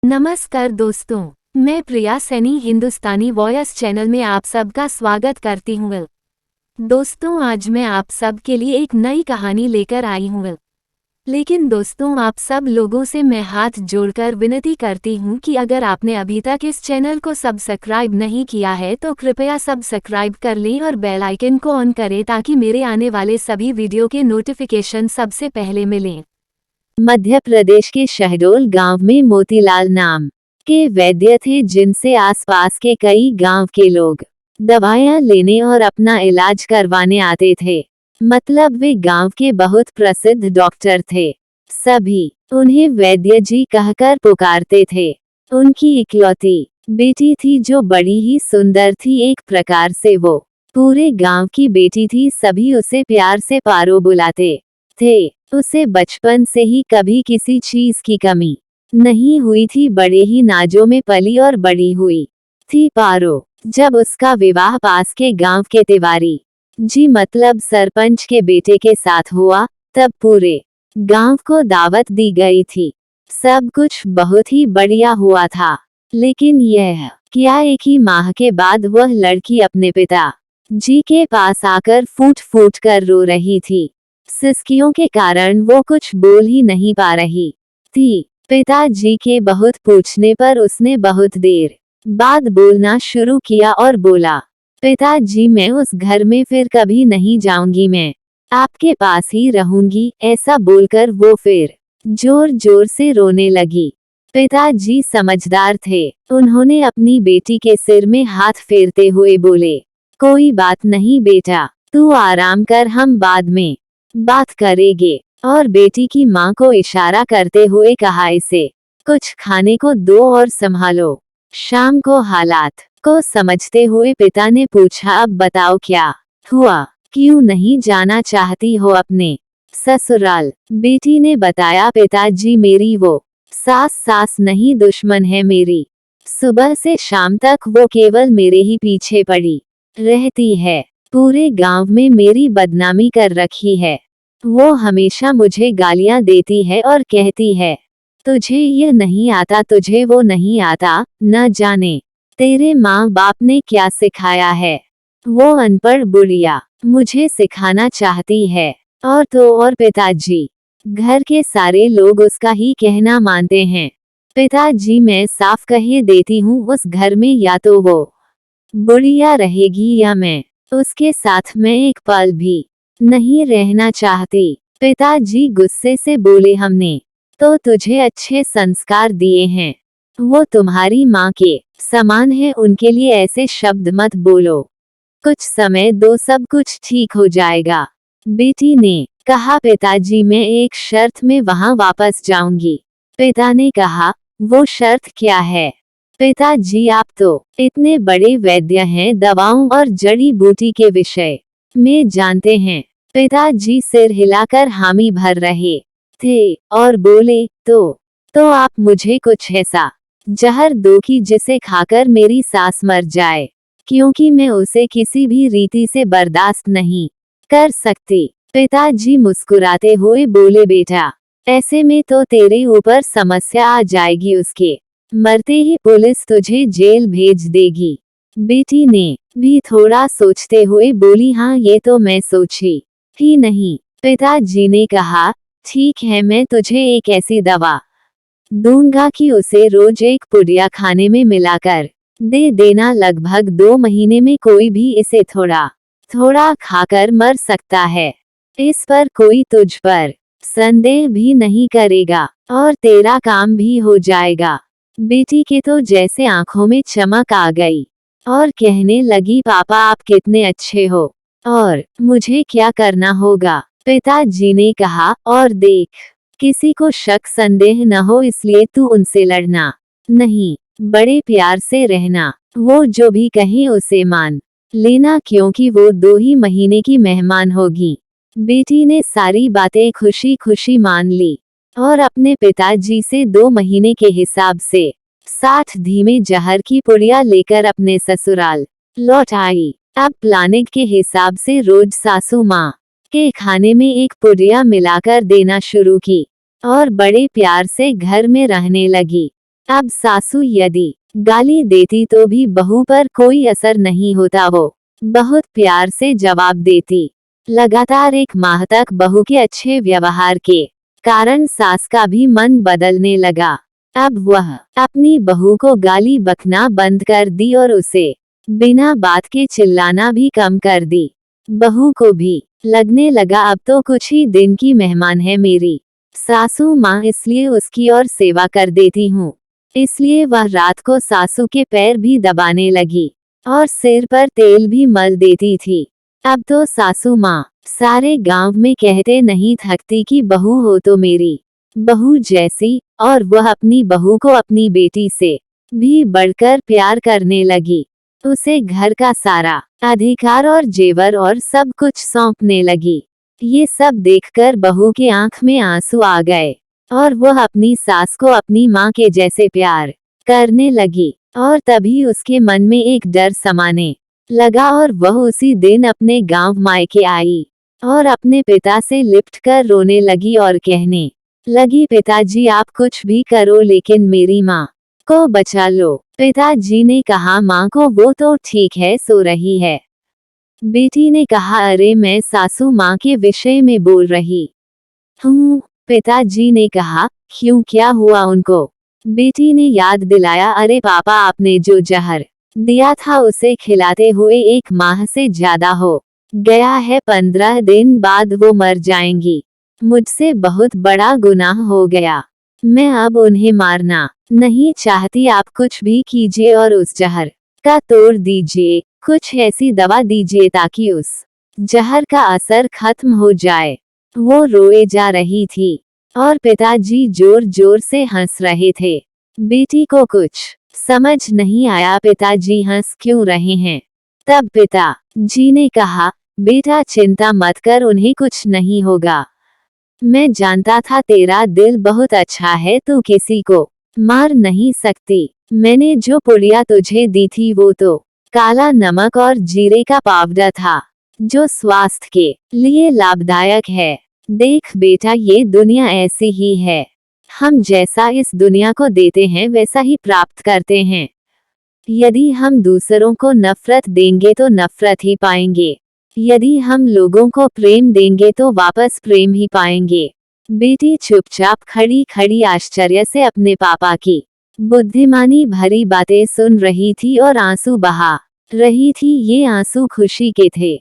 नमस्कार दोस्तों, मैं प्रिया सैनी हिंदुस्तानी वॉयस चैनल में आप सबका स्वागत करती हूँ। दोस्तों, आज मैं आप सब के लिए एक नई कहानी लेकर आई हूँ। लेकिन दोस्तों, आप सब लोगों से मैं हाथ जोड़कर विनती करती हूँ कि अगर आपने अभी तक इस चैनल को सब्सक्राइब नहीं किया है तो कृपया सब्सक्राइब कर लें और बेल आइकन को ऑन करें ताकि मेरे आने वाले सभी वीडियो के नोटिफिकेशन सबसे पहले मिलें। मध्य प्रदेश के शहडोल गांव में मोतीलाल नाम के वैद्य थे, जिनसे आसपास के कई गांव के लोग दवाएं लेने और अपना इलाज करवाने आते थे। मतलब वे गांव के बहुत प्रसिद्ध डॉक्टर थे। सभी उन्हें वैद्य जी कहकर पुकारते थे। उनकी इकलौती बेटी थी जो बड़ी ही सुंदर थी। एक प्रकार से वो पूरे गांव की बेटी थी। सभी उसे प्यार से पारो बुलाते थे। उसे बचपन से ही कभी किसी चीज की कमी नहीं हुई थी। बड़े ही नाजों में पली और बड़ी हुई थी पारो। जब उसका विवाह पास के गांव के तिवारी जी मतलब सरपंच के बेटे के साथ हुआ, तब पूरे गांव को दावत दी गई थी। सब कुछ बहुत ही बढ़िया हुआ था। लेकिन यह क्या, एक ही माह के बाद वह लड़की अपने पिता जी के पास आकर फूट फूट कर रो रही थी। सिसकियों के कारण वो कुछ बोल ही नहीं पा रही थी। पिताजी के बहुत पूछने पर उसने बहुत देर बाद बोलना शुरू किया और बोला, पिताजी, मैं उस घर में फिर कभी नहीं जाऊंगी, मैं आपके पास ही रहूंगी। ऐसा बोलकर वो फिर जोर जोर से रोने लगी। पिताजी समझदार थे। उन्होंने अपनी बेटी के सिर में हाथ फेरते हुए बोले, कोई बात नहीं बेटा, तू आराम कर, हम बाद में बात करेंगे। और बेटी की मां को इशारा करते हुए कहा, इसे कुछ खाने को दो और संभालो। शाम को हालात को समझते हुए पिता ने पूछा, अब बताओ क्या हुआ, क्यों नहीं जाना चाहती हो अपने ससुराल? बेटी ने बताया, पिताजी, मेरी वो सास नहीं, दुश्मन है मेरी। सुबह से शाम तक वो केवल मेरे ही पीछे पड़ी रहती है। पूरे गांव में मेरी बदनामी कर रखी है। वो हमेशा मुझे गालियां देती है और कहती है, तुझे ये नहीं आता, तुझे वो नहीं आता, न जाने तेरे माँ बाप ने क्या सिखाया है। वो अनपढ़ बुढ़िया मुझे सिखाना चाहती है। और तो और पिताजी, घर के सारे लोग उसका ही कहना मानते हैं। पिताजी, मैं साफ कह देती हूँ, उस घर में या तो वो बुढ़िया रहेगी या मैं उसके साथ मैं एक पल भी नहीं रहना चाहती। पिताजी गुस्से से बोले, हमने तो तुझे अच्छे संस्कार दिए हैं, वो तुम्हारी माँ के समान है, उनके लिए ऐसे शब्द मत बोलो। कुछ समय दो, सब कुछ ठीक हो जाएगा। बेटी ने कहा, पिताजी, मैं एक शर्त में वहाँ वापस जाऊंगी। पिता ने कहा, वो शर्त क्या है? पिताजी, आप तो इतने बड़े वैद्य हैं, दवाओं और जड़ी बूटी के विषय में जानते हैं। पिताजी सिर हिलाकर हामी भर रहे थे और बोले, तो आप मुझे कुछ ऐसा जहर दो कि जिसे खाकर मेरी सास मर जाए, क्योंकि मैं उसे किसी भी रीति से बर्दाश्त नहीं कर सकती। पिताजी मुस्कुराते हुए बोले, बेटा, ऐसे में तो तेरे ऊपर समस्या आ जाएगी, उसके मरते ही पुलिस तुझे जेल भेज देगी। बेटी ने भी थोड़ा सोचते हुए बोली, हाँ, ये तो मैं सोची ही नहीं। पिताजी ने कहा, ठीक है, मैं तुझे एक ऐसी दवा दूंगा कि उसे रोज एक पुड़िया खाने में मिलाकर दे देना। लगभग 2 महीने में कोई भी इसे थोड़ा थोड़ा खाकर मर सकता है। इस पर कोई तुझ पर संदेह भी नहीं करेगा और तेरा काम भी हो जाएगा। बेटी के तो जैसे आंखों में चमक आ गई और कहने लगी, पापा, आप कितने अच्छे हो, और मुझे क्या करना होगा? पिताजी ने कहा, और देख, किसी को शक संदेह न हो, इसलिए तू उनसे लड़ना नहीं, बड़े प्यार से रहना। वो जो भी कहे उसे मान लेना, क्योंकि वो 2 ही महीने की मेहमान होगी। बेटी ने सारी बातें खुशी खुशी मान ली और अपने पिताजी से 2 महीने के हिसाब से 60 धीमे जहर की पुड़िया लेकर अपने ससुराल लौट आई। अब प्लानिंग के हिसाब से रोज सासू माँ के खाने में एक पुड़िया मिलाकर देना शुरू की और बड़े प्यार से घर में रहने लगी। अब सासू यदि गाली देती तो भी बहू पर कोई असर नहीं होता, वो बहुत प्यार से जवाब देती। लगातार 1 माह तक बहू के अच्छे व्यवहार के कारण सास का भी मन बदलने लगा। अब वह अपनी बहू को गाली बकना बंद कर दी और उसे बिना बात के चिल्लाना भी कम कर दी। बहू को भी लगने लगा अब तो कुछ ही दिन की मेहमान है मेरी सासू माँ, इसलिए उसकी और सेवा कर देती हूँ। इसलिए वह रात को सासू के पैर भी दबाने लगी और सिर पर तेल भी मल देती थी। अब तो सासू माँ सारे गांव में कहते नहीं थकती कि बहू हो तो मेरी बहू जैसी, और वह अपनी बहू को अपनी बेटी से भी बढ़कर प्यार करने लगी। उसे घर का सारा अधिकार और जेवर और सब कुछ सौंपने लगी। ये सब देखकर बहू के आंख में आंसू आ गए और वह अपनी सास को अपनी माँ के जैसे प्यार करने लगी। और तभी उसके मन में एक डर समाने लगा और वह उसी दिन अपने गांव मायके आई और अपने पिता से लिपटकर रोने लगी और कहने लगी, पिताजी आप कुछ भी करो लेकिन मेरी माँ को बचा लो। पिताजी ने कहा, माँ को वो तो ठीक है, सो रही है। बेटी ने कहा, अरे मैं सासू माँ के विषय में बोल रही हूँ। पिताजी ने कहा, क्यों, क्या हुआ उनको? बेटी ने याद दिलाया, अरे पापा आपने जो जहर दिया था उसे खिलाते हुए 1 माह से ज्यादा हो गया है, 15 दिन बाद वो मर जाएंगी। मुझसे बहुत बड़ा गुनाह हो गया, मैं अब उन्हें मारना नहीं चाहती। आप कुछ भी कीजिए और उस जहर का तोड़ दीजिए, कुछ ऐसी दवा दीजिए ताकि उस जहर का असर खत्म हो जाए। वो रोए जा रही थी और पिताजी जोर जोर से हंस रहे थे। बेटी को कुछ समझ नहीं आया, पिताजी हंस क्यों रहे हैं। तब पिताजी ने कहा, बेटा चिंता मत कर, उन्हें कुछ नहीं होगा। मैं जानता था तेरा दिल बहुत अच्छा है, तू किसी को मार नहीं सकती। मैंने जो पुड़िया तुझे दी थी वो तो काला नमक और जीरे का पाउडर था, जो स्वास्थ्य के लिए लाभदायक है। देख बेटा, ये दुनिया ऐसी ही है, हम जैसा इस दुनिया को देते हैं वैसा ही प्राप्त करते हैं। यदि हम दूसरों को नफरत देंगे तो नफरत ही पाएंगे, यदि हम लोगों को प्रेम देंगे तो वापस प्रेम ही पाएंगे। बेटी चुपचाप खड़ी खड़ी आश्चर्य से अपने पापा की बुद्धिमानी भरी बातें सुन रही थी और आंसू बहा रही थी। ये आंसू खुशी के थे,